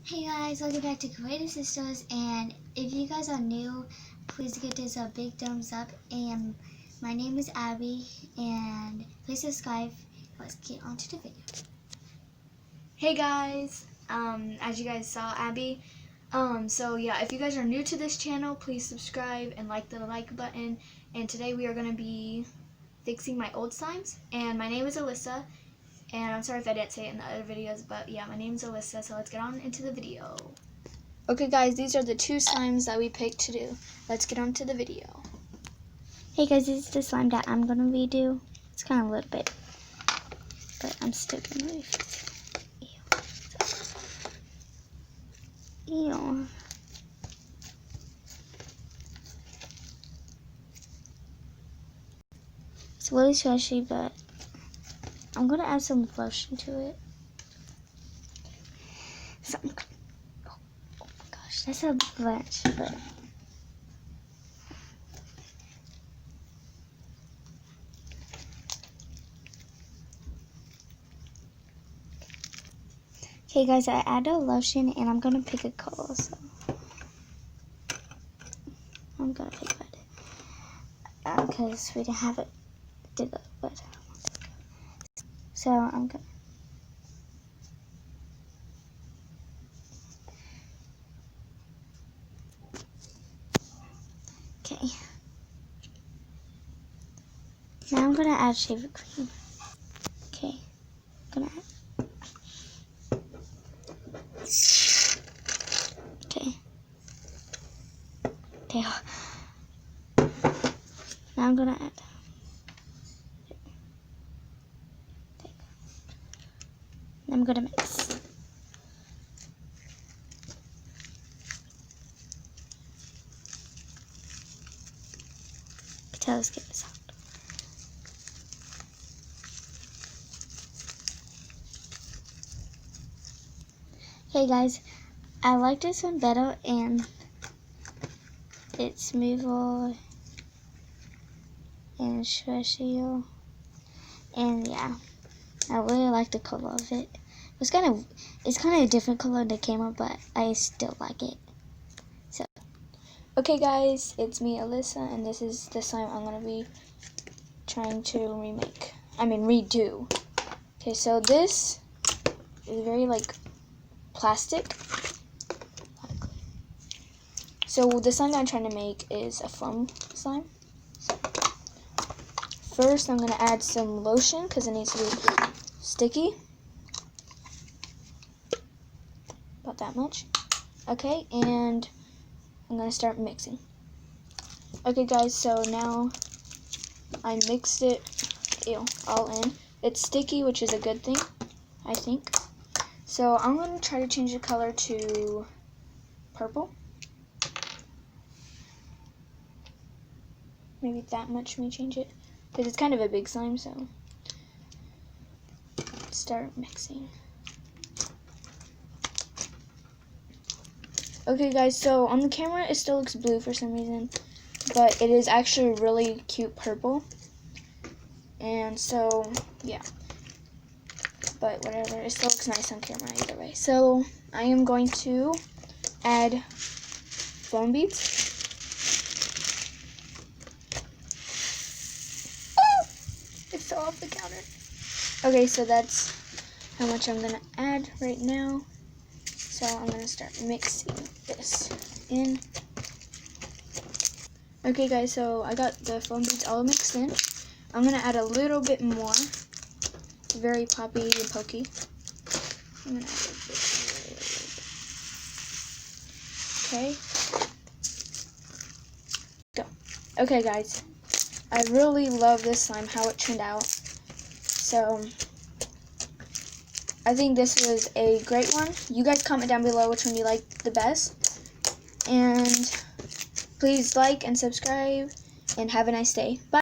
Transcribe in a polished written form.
Hey guys, welcome back to Creative Sisters, and if you guys are new, please give this a big thumbs up. And my name is Abby, and please subscribe. Let's get on to the video. Hey guys, as you guys saw, Abby. So yeah, if you guys are new to this channel, please subscribe and like the like button. And today we are going to be fixing my old slimes. And my name is Alyssa. And I'm sorry if I didn't say it in the other videos, but yeah, my name is Alyssa, so let's get on into the video. Okay guys, these are the two slimes that we picked to do. Let's get on to the video. Hey guys, this is the slime that I'm going to redo. It's kind of a little bit, but I'm still going to refix it. Ew. It's really squishy, but I'm going to add some lotion to it. Oh my gosh, that's a branch, but okay guys, I added a lotion and I'm gonna pick a color, so I'm gonna pick red because we didn't have it did it, but so I'm gonna okay. Now I'm gonna add shaving cream. Okay, I'm gonna add. Okay. Okay. Now I'm gonna add. I'm gonna mix. Tell us get this out. Hey guys, I like this one better and it's smoother and stretchier, and yeah, I really like the color of it. It's kind of a different color than the camera, but I still like it. So, okay guys, it's me Alyssa, and this is the slime I'm gonna be trying to redo. Okay, so this is very like plastic. So the slime that I'm trying to make is a foam slime. So first I'm gonna add some lotion because it needs to be sticky. About that much. Okay, and I'm gonna start mixing. Okay guys, so now I mixed it all in. It's sticky, which is a good thing, I think. So I'm gonna try to change the color to purple. Maybe that much may change it, because it's kind of a big slime, so start mixing. Okay guys, so on the camera it still looks blue for some reason, but it is actually really cute purple. And so, yeah. But whatever, it still looks nice on camera either way. So, I am going to add foam beads. Oh! It fell off the counter. Okay, so that's how much I'm going to add right now. So I'm going to start mixing this in. Okay guys, so I got the foam beads all mixed in. I'm going to add a little bit more. Very poppy and pokey. I'm going to add a bit. Okay. Go. Okay guys, I really love this slime, how it turned out. So I think this was a great one. You guys comment down below which one you like the best. And please like and subscribe, and have a nice day. Bye.